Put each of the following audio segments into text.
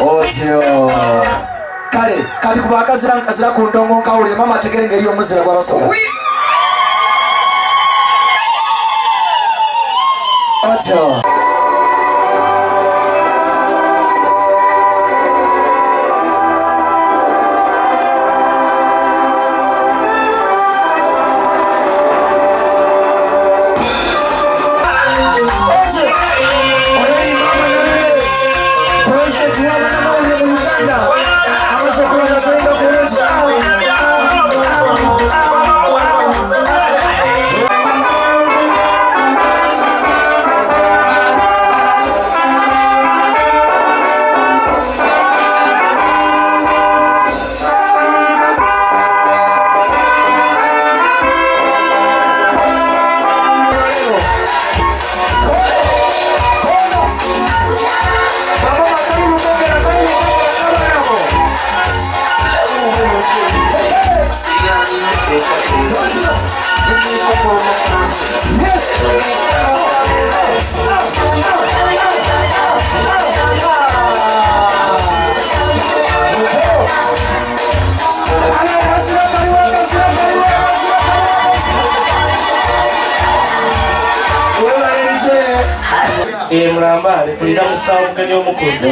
Otyo kale kati kuba akazira ku ndongo nkawulire mama ategere engeri y'omuzira gw'abasoga otyo Mulambale tulina musawukanya omukunzi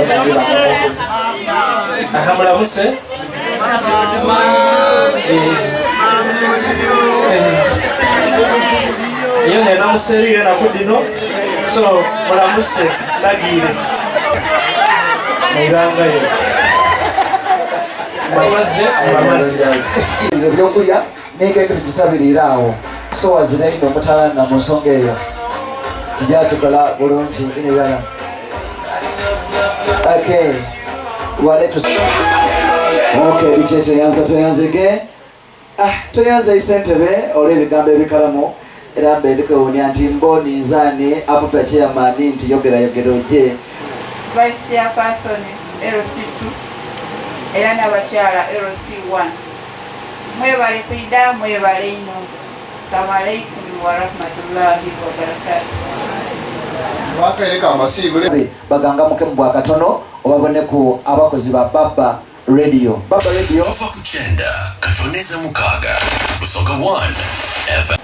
aha mulamuse iyo nena museriye nakudino so mulamuse lagire murangayo mamaze ebyokulya n'engendo tugisabirira awo so wazira ino mutalana mu nsonga eyo tujatukola bulungi ebirala okay biki toyanze toyanze isentebe olw'ebigambo ebikalamu era mbendikewunya nti mboni nzani apupa chairman nti yogera oje Vice Chairperson LC2 era n'abakyala LC1 mwebale kwida mwebale ino. Assalamu alaikum wa rahmatullahi wa barakatuh. baganga muke mu bwakatono obaboneku abakozi ba Baba Radio Ova kuchenda katoneza mukaga Busoga 1 FM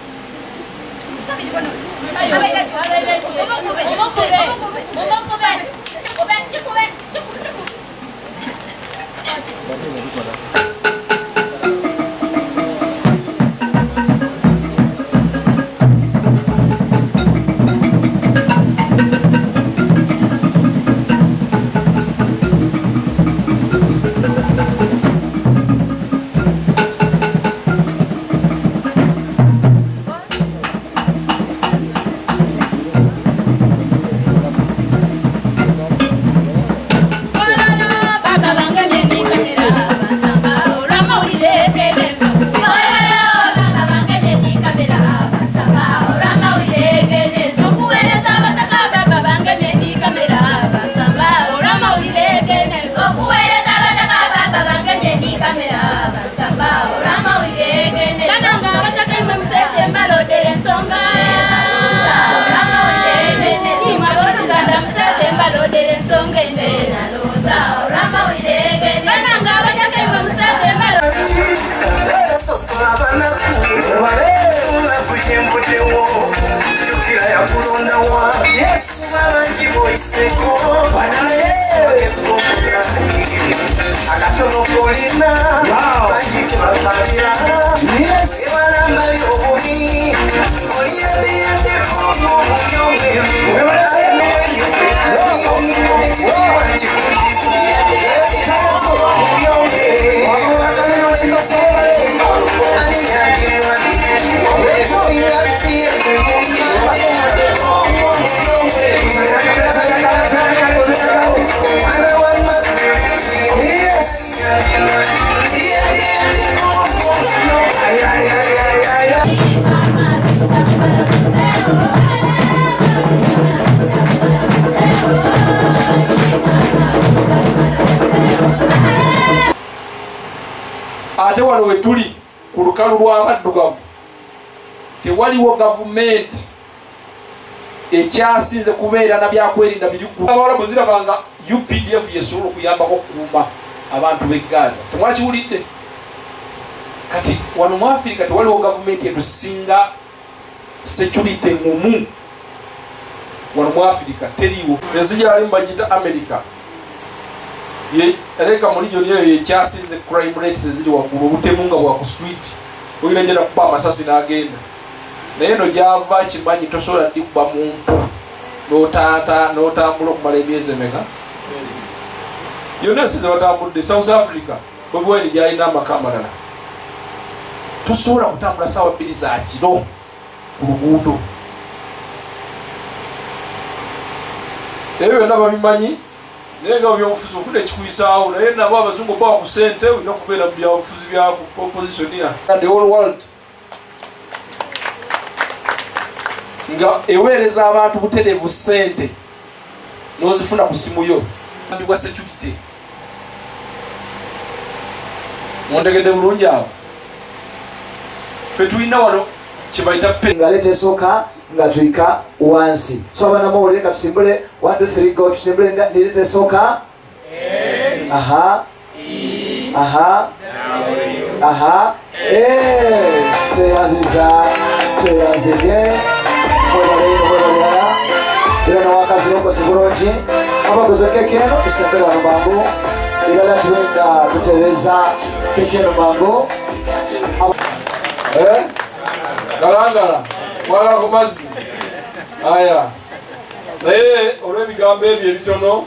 wano we tuli ku lukalu lw'abaddugavu tewaliwo gavumenti ekyasinze kubeera na byakwerinda birikulu. Abawalabu zirabanga UPDF yesobola okuyambako okukuuma abantu b'e Gaza. Temwakiwulidde? Kati wano mu Afirika tewaliwo gavumenti etusinga security ngumu. Wano mu Afirika teriwo. Ezijali mbagita America. Ereka mu region eyo ekyasinze crime rates eziri waggulu, obutemunga bwa ku street. Oyina njena kuba amasasi n'agenda. Naye no gyava kimanyi tosobola ddi kuba muntu n'otambula okumala emyezi emeka. Yonna ensi ze batambudde South Africa Bobi Wine gyalina amaka amalala. Tosobola kutambula ssaawa 2 za kiro ku luguudo. Ebyo byonna babimanyi. Naye nga byobufuzi ofuna ekikuyisaawo, naye nabo abazungu bawa ku ssente olina okubeera mu byabufuzi bya opposition ya the whole world nga eweereza abantu butereevu ssente n'ozifuna ku simu yo andibwa security. Muntegedde bulungi awo. Ffe tulina wano kibayita ngalete soka nga tuika wansi. So abana mawulire ka tusimbule 1 2 3 go tusimbule nilete soka. Aha. Aha. Aha. Tuyazize. Ila na wakazi loko sibulonji. Abakoze kekeno tusimbule wano bangu. Ila tuwenda kutereza kekeno bangu. Galangala wala ku mazzi. Aya. Naye olw'ebigambo ebyo ebitono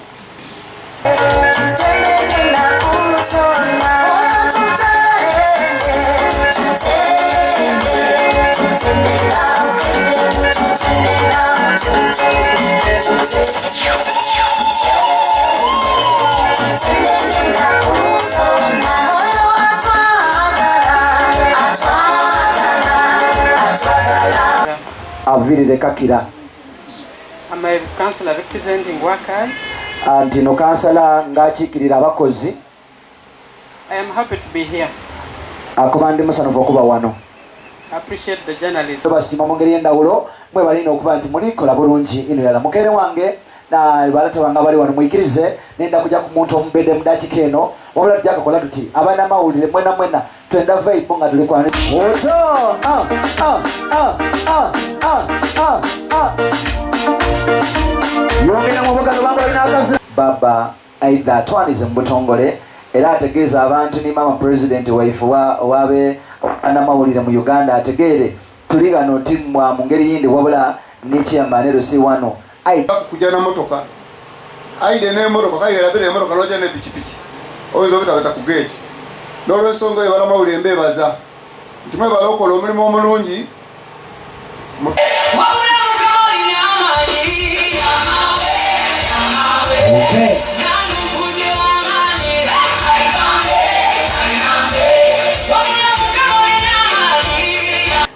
avirire kakira. I'm a councillor representing workers. Anti no kansala ng'akiikirira abakozi. I am happy to be here. Akuba ndi musanyufu okuba wano. I appreciate the journalism. Basiima mu ngeri y'endawulo mwe balina okuba nti mulikola bulungi ino yala mukere wange na balata bange bali wano muyikirize nenda kujja ku muntu omubedde mu dakiika eno wabula tujja kukola tuti abaana mawulire mwena twenda vibe nga tuli kwana yongera mu bugalo bange balina akazi baba aidha atwanize mu butongole era ategeeza abantu ni mama president waifu wabe anamawulire mu Uganda ategeere tuli gano timwa mu ngeri yindi wabula ni chairman LC1 kujja na motoka aide ne motoka kayera bere motoka loja ne pikipiki oyo bita ku gate n'olwensonga eyo balamawulire mbebaza ntimwe balokola omulimu omulungi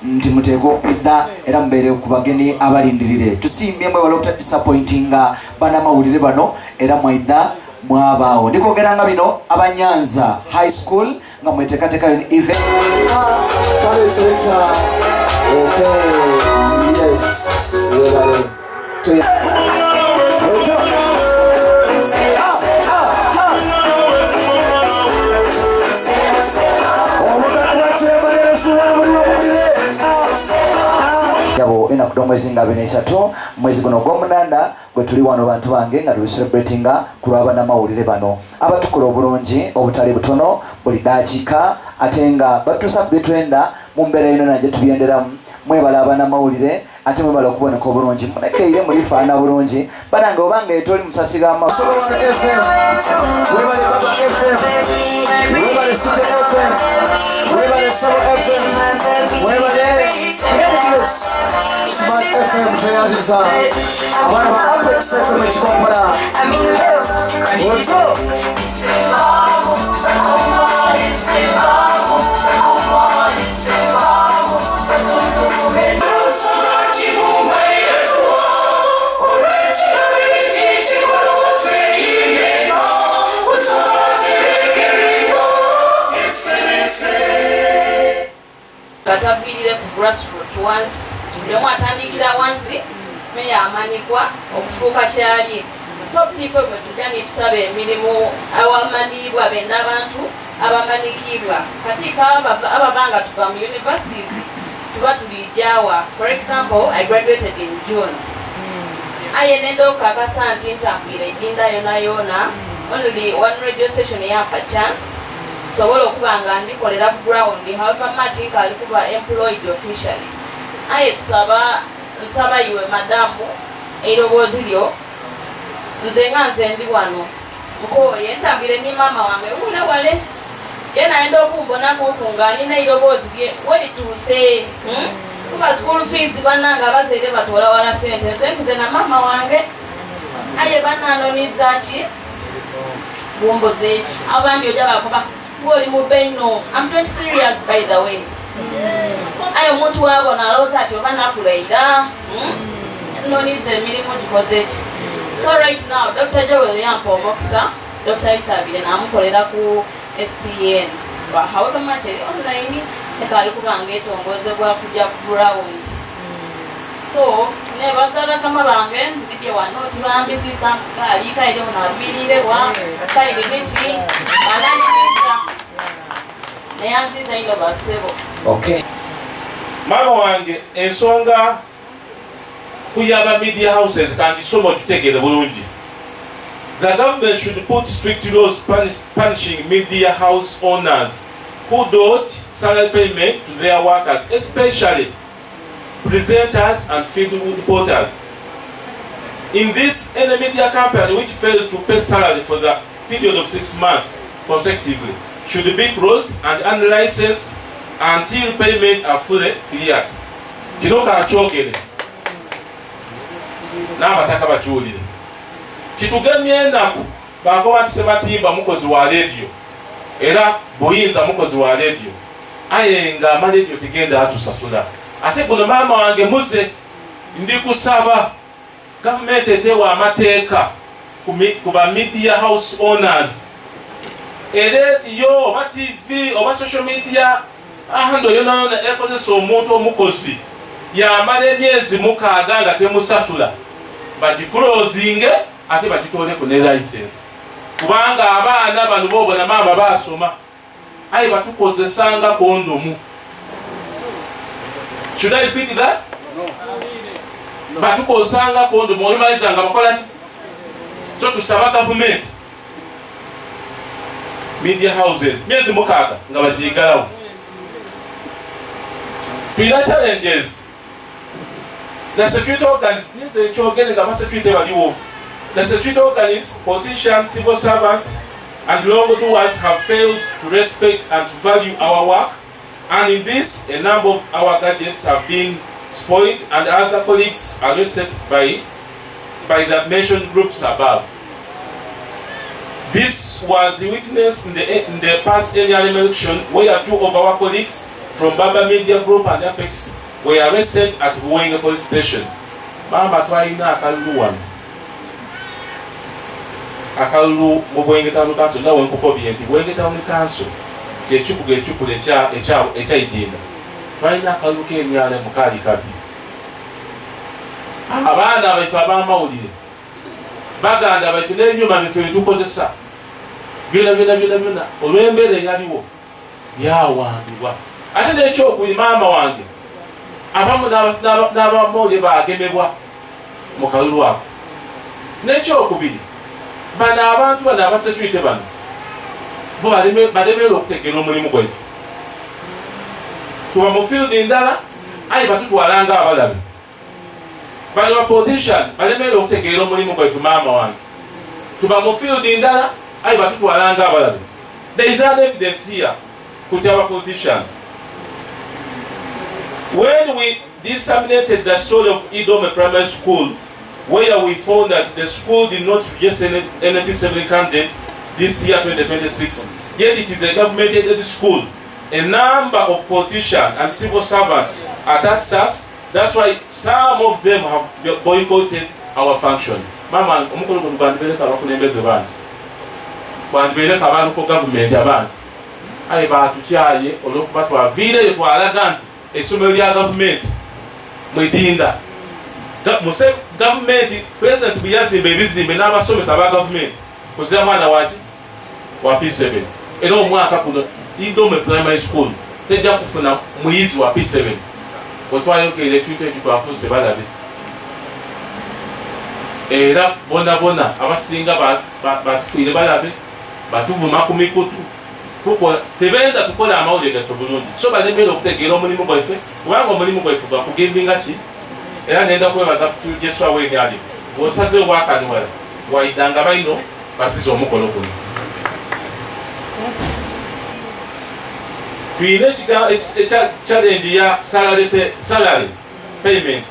nti muteeko okudda era mubeere ku bageni abalindirire tusimbye mwe wala obutadisappointinga banamawulire bano era mwaidda mwabaawo ndikwogera nga bino abanyanza high school nga mweteekateekayo ni event yabo enaku omwezi nga 23 mwezi guno gw'omunanda gwe tuli wano bantu bange nga tulicelebratinga ku lw'abanamawulire bano abatukola obulungi obutali butono buli dakiika ate nga batuusa ku byetwenda mu mbeera ino najje tubyenderamu mwebala abanamawulire ate mwebala okuboneka obulungi munekeire mulifaana bulungi banange obanga etoli musasi Smart FM tuyaziza abana ba Apex FM ekikompala Say grassroots once lemu atandikira wansi meya amanyikwa okufuuka kyali so tifo bwe tujja ne tusaba emirimu awamanyiibwa benda abantu abamanyikibwa kati fe ababanga tuva mu universities tuba tulijjawa. For example, I graduated in June. Aye nendo kakasa nti ntambwire edinda yona only one radio station yampa chance sobola okuba nga ndikolera ku ground however much nkali kuba employed officially. Aye nsaba iwe madamu eiroboozi lyo nze ndi wano nkoye ntambwire ni mama wange ula wale yena enda okumbonako nga nina eiroboozi lye welituuse kuba school fees bananga bazeere batoola wala sente nze na mama wange aye bananoniza ki bumbuze abandi ojja bakuba woli mu beino. I'm 23 years by the way. Aye omuntu waabo nalooza ati oba nakulaira noniza emirimu gikoze ki. So right now Dr. Joel yampa omukisa Dr. Isabire namukolera ku STN however much online ekali kubanga etongozebwa kujja ku ground. So nebaza kama bange ndibye wano tibambisisa kali kaide unabirire wa kaide mechi ananiza neyanziza ino basebo. Okay. Mama wange ensonga kuyaba media houses kandi somo tutegere bulungi. The government should put strict laws punishing media house owners who dodge salary payment to their workers, especially presenters and field reporters. In this, any media company which fails to pay salary for the period of 6 months consecutively should be closed and unlicensed until payment are fully cleared. Kino kanchogere n'abataka bakiwulire kitugemye ennaku bakoba nti sebatimba mukozi wa radio era buyinza mukozi wa radio aye nga amaradio tegenda atusasula ate guno maama wange muze ndikusaba gavumenti etewa amateeka ku ba media house owners radio oba TV oba social media ahando yona ekozesa omuntu omukozi yamala emyezi 6 nga temusasula bagikulozinge ate bagitole ku ne license kubanga abaana bano boobona maama basoma aye batukozesanga kondomu. Should I repeat that? No. Batukozesanga kondomu oyimaliza nga bakola ki so tusaba government media houses myezi 6 nga bagigalawo. Tuyina challenges. The security organs, the security organs, politicians, civil servants, and wrongdoers have failed to respect and to value our work, and in this, a number of our gadgets have been spoiled, and other colleagues arrested by the mentioned groups above. This was witnessed in the past annual election, where 2 of our colleagues from Baba Media Group and Apex were arrested at Buwenge Police Station. Mama twaina akalulu wano. Akalulu mu Buwenge Town Council nawe nkukobye nti Buwenge Town Council kyekikuga ekyayidinda. Twaina akalulu k'emyala mukali kabi. Abaana abaife ab'amawulire baganda abaife n'ebyuma bife bitukozesa byonna olw'embeera eyaliwo byawambibwa. Ate n'ekyokuli maama wange abamu n'abamawulire bagemebwa mu kalulu ako. N'ekyokubiri bano abantu bano abasecurity bano bo balemerwa okutegeera omulimu gwaife. Tuba mu field endala aye batutwalanga abalabe. Bano politician balemerwa okutegeera omulimu gwaife maama wange. Tuba mu field endala aye batutwalanga abalabe. There is an evidence here kuti aba politician. When we disseminated the story of Idome Primary School, where we found that the school did not register an NP7 candidate this year 2026, yet it is a government-aided school, a number of politicians and civil servants attacked us. That's why some of them have boycotted our function. Mama, omukolo guno gwandibeleka abakulembeze bangi, gwandibeleka abantu ku government abangi. Aye batukyaye olw'okuba twaviireyo twalaga nti essomero lya gavumenti mwedinda muse gavumenti president bwe yazimba ebizimbe n'abasomesa aba gavumenti kuzira mwana waki wa P7 era omwaka kuno Idome Primary School tejja kufuna muyizi wa P7 otwayogere twafunse balabe era bona abasinga batufiire balabe batuvuma ku mikutu kuko tebenda tukola amawulire gaffe bulungi so balembera okutegeera omulimu gwaffe kubanga omulimu gwaffe gwakugivinga ki era nenda kwebaza Yesu aweeni ali osaze owakanuwala waidanga baino baziza omukolo guno tuyina challenge ya salary payments.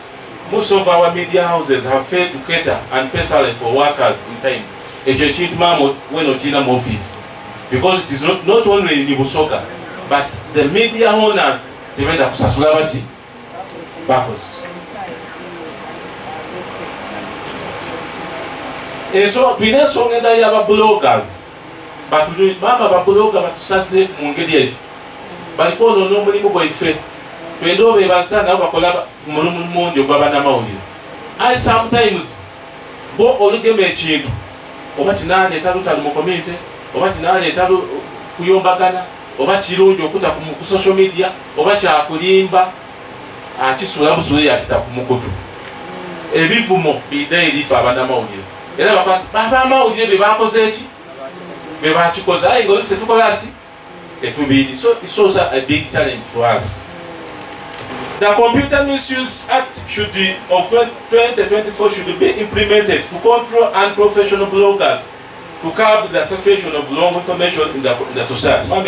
Most of our media houses have failed to cater and pay salary for workers in time. Ekyo kintu mamo when okina mu office because it is not only in Busoga but the media owners tebenda kusasula baki bakozi. So tuyina ensonga endala y'aba bloggers mama babloga batusaze mu ngeri eyo baliko ono omulimu gwaffe twenda obeebaza nabo bakola mulimu mungi ogw'abannamawulire. I sometimes bo olugema ekintu oba kinaleeta lutalo mu community oba kinaleeta kuyombagana oba kirungi okuta ku social media oba kyakulimba akisuula busule yakita ku mukutu ebivumo bidda erifa abannamawulire era bakati abamawulire be bakoze eki be bakikoze aye ng'oli setukola ki tetubiiri. So it's also a big challenge to us. The Computer Misuse Act of 2024 should be implemented to control unprofessional bloggers to curb the association of wrong information in the society. On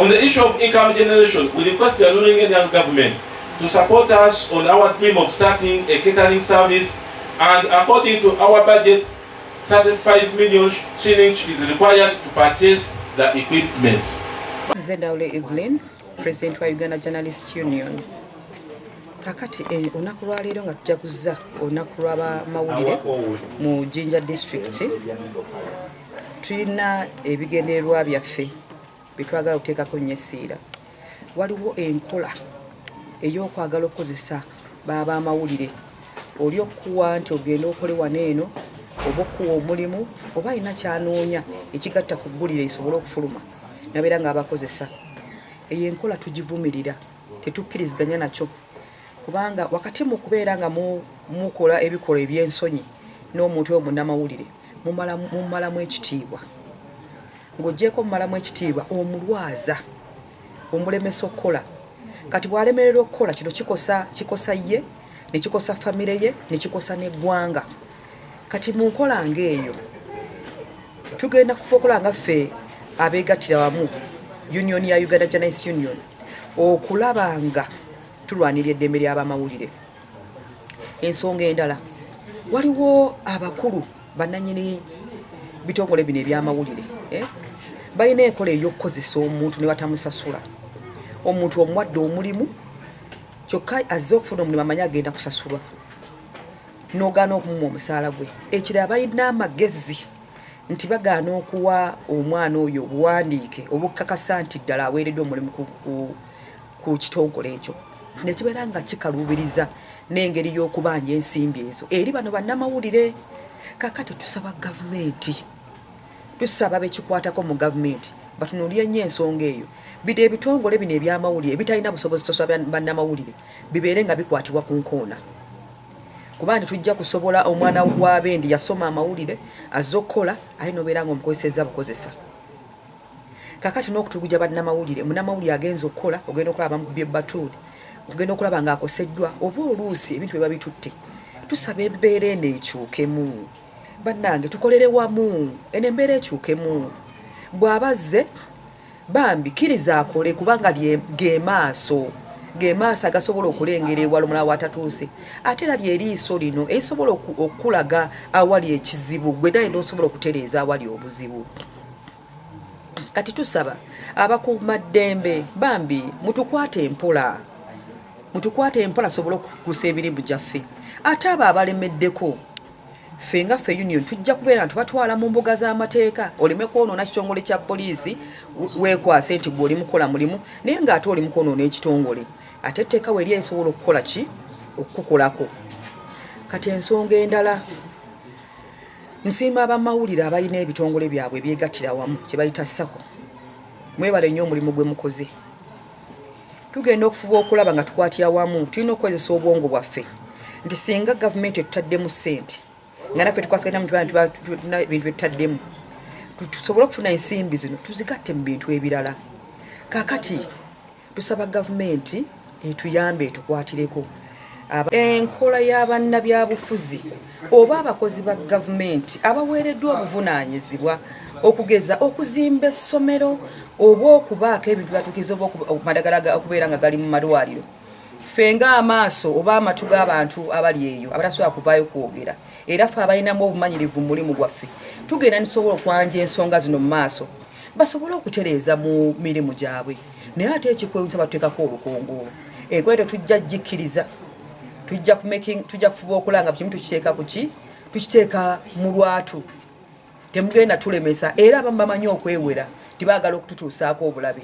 the issue of income generation, we request the ruling Indian government to support us on our dream of starting a catering service, and according to our budget, 35 million shillings is required to purchase the equipments. Zedaule Evelyn, President wa Uganda Journalist Union. Kakati olunaku lwaleero nga tujja kuzza olunaku lw'abamawulire mu Jinja District, tulina ebigendererwa byaffe bitwagala okuteekako nnyo essiira. Waliwo enkola ey'okwagala okukozesa b'abamawulire oli okuwa nti ogenda okole wano eno oba okuwa omulimu oba alina kyanoonya ekigatta ku ggulire esobole okufuluma nabeera ng'abakozesa. Eyo enkola tugivumirira, tetukkiriziganya nakyo kubanga wakati mu kubeera nga mukola ebikolwa eby'ensonyi n'omuntu oyo munnamawulire mumalamu ekitiibwa. Ng'oggyeko mumalamu ekitiibwa omulwaza omulemesa okukola. Kati bw'alemererwa okukola kino kikosa ye ne kikosa famire ye ne kikosa n'eggwanga. Kati mu nkola ng'eyo tugenda kukola nga ffe abeegattira wamu union ya Uganda Journalist Union okulaba nga tulwanirira eddembe ly'abamawulire. Ensonga endala, waliwo abakulu bannannyini bitongole bino eby'amawulire balina enkola ey'okukozesa omuntu ne batamusasula. Omuntu omuwadde omulimu kyokka azze okufuna omulimu amanyi agenda kusasulwa n'ogaana okumuwa omusaala gwe. Ekirala balina amagezi nti bagaana okuwa omwana oyo obuwandiike obukakasa nti ddala aweereddwa omulimu ku kitongole ekyo, nekibeera nga kikaluubiriza n'engeri y'okubanja ensimbi ezo eri bano bannamawulire. Kakati tusaba gavumenti, tusaba bekikwatako mu gavumenti batunuulire nnyo ensonga eyo. Bide ebitongole bino eby'amawulire ebitalina busobozi kusaba bannamawulire bibeere nga bikwatibwa ku nkoona, kuba tujja kusobola omwana w'abendi yasoma amawulire azze okukola aye nobeera nga omukozesezza bukozesa. Kakati n'okutuguja bannamawulire, munnamawulire agenza okukola ogenda okulaba mu by'ebbatuuli ogenda okulaba ng'akoseddwa oba oluusi ebintu biba bitutte. Tusaba embeera eno ekyukemu bannange, tukolere wamu eno embeera ekyukemu. Bw'abazze bambi kkiriza akole kubanga ge maaso agasobola okulengera ewala omulala watatuuse, ate era lyeriiso lino erisobola okulaga awali ekizibu gwe naye n'osobola okutereeza awali obuzibu. Kati tusaba abakuumaddembe bambi mutukwate empola sobola okukusa emirimu gyaffe. Ate abo abalemeddeko ffe nga ffe union tujja kubeera nti batwala mu mbuga z'amateeka oleme kwonoona kitongole kya poliisi weekwase nti gwe oli mukola mulimu naye ng'ate oli mu kwonoona ekitongole. ate etteekawo eri esobola okukola ki okukukolako. Kati ensonga endala nsiima abamawulire abalina ebitongole byabwe byegattira wamu kye bayita SACCO. Mwebale nnyo omulimu gwe mukoze. Tugenda okufuba okulaba nga tukwatira wamu, tulina okukozesa obwongo bwaffe nti singa gavumenti etutaddemu ssente nga naffe tukwasiganya tulina ebintu byetutaddemu tusobola okufuna ensimbi zino tuzigatte mu bintu ebirala. Kaakati tusaba gavumenti etuyambe etukwatireko enkola y'abannabyabufuzi oba abakozi ba gavumenti abaweereddwa obuvunaanyizibwa okugeza okuzimba essomero oba okubaako ebintu byatukiza omadagala okubeera nga gali mu malwaliro. Ffe ng'amaaso oba amatu g'abantu abali eyo abatasobola kuvaayo kwogera era ffe abalinamu obumanyirivu mu mulimu gwaffe tugenda nisobola okwanja ensonga zino mu maaso basobole okutereeza mu mirimu gyabwe. Naye ate ekikwewuunyisa batuteekako olukongoolo enkola tujja gikkiriza tujja kufuba okulanga kimu tukiteeka kuki tukiteeka mu lwatu temugenda tulemesa era abamu bamanyi okwewera tibaagala okututuusaako obulabe.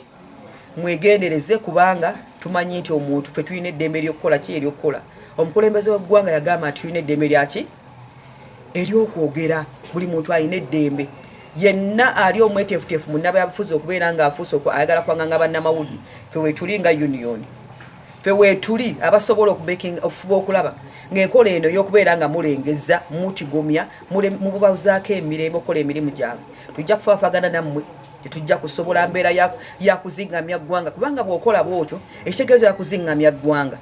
Mwegendereze kubanga tumanyi nti omuntu ffe tulina eddembe ly'okukola ki ery'okukola. Omukulembeze w'eggwanga yagamba nti tulina eddembe lyaki ery'okwogera. Buli muntu alina eddembe yenna ali omweteefuteefu munnabyabufuzi okubeera ng'afuuse ayagala kwanganga bannamawulire. Ffe weetuli nga union ffe weetuli abasobola okufuba okulaba ng'enkola eno y'okubeera nga mulengeza mutigomya mububazaako emirembe okukola emirimu gyabwe. Tujja kufaafagana nammwe tetujja kusobola mbeera ya kuzingamya ggwanga kubanga bw'okola bw'otyo ekitegeezo ya kuzingamya ggwanga.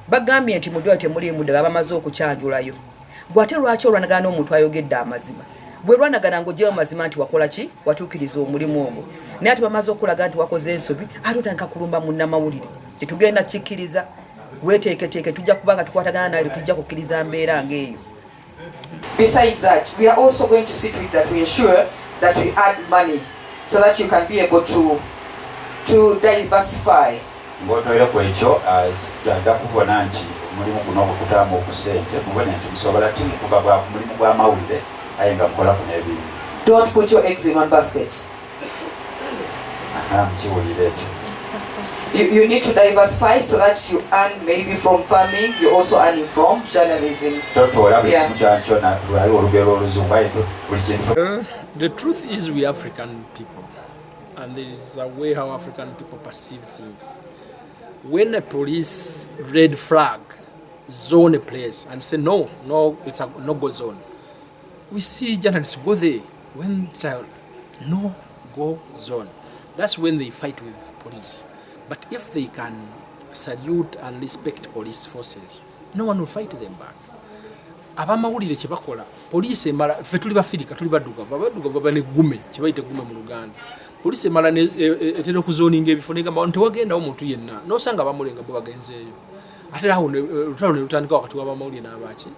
Bagambye nti mu ddwaliro temuliimu ddala bamaze okukyanjulayo. Bw'ate lwaki olwanagana n'omuntu ayogedde amazima bwe lwanagana ng'oggyeyo amazima nti wakola ki watuukiriza omulimu ogwo naye ate bamaze okulaga nti wakoze ensobi ate otandika kulumba munnamawulire tetugenda kikkiriza. Weeteeketeeke tujja kuba nga tukwatagana naye tujja kukkiriza mbeera ng'eyo. Besides that, we are also going to see to it that we ensure that we add money so that you can be able to diversify. Ng'otoera ku ekyo kyadda kubona nti omulimu guno ogukutaamu okusente mubone nti musobola ti mukuva bwa mulimu gw'amawulire aye nga mukola ku n'ebintu. Don't put your eggs in one basket. Mukiwulire ekyo. You need to diversify so that you earn maybe from farming, you're also earning from journalism. The truth is we African people, and there is a way how African people perceive things. When a police red flag zone a place and say no, it's a no-go zone, we see journalists go there. When it's a no-go zone, that's when they fight with police. But if they can salute and respect police forces, no one will fight them back. Abamawulire kye bakola police emala ffe tuli bafirika tuli baddugavu bane gume kye bayite gume mu Luganda. Police emala etera okuzoninga ebifo negamba nti wagendawo omuntu yenna n'osanga abamulenga bo bagenzeeyo. Ate awo lutalo ne lutandika wakati w'abamawulire n'abaki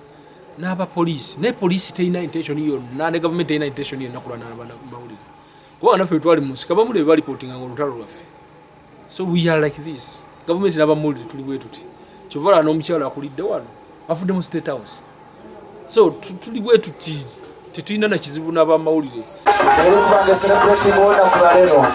n'abapoliisi. Naye poliisi terina intention yonna ne gavumenti terina intention yonna kulwana n'abamawulire. Kubanga naffe twali mu nsiko abamawulire balipootinga olutalo lwaffe. So we are like this. Government n'abamawulire tuli bwe tuti. Kyovala n'omukyala akulidde wano afudde mu State House. So tuli bwe tuti tetulina na kizibu n'abamawulire. Celebrating all of Clareno.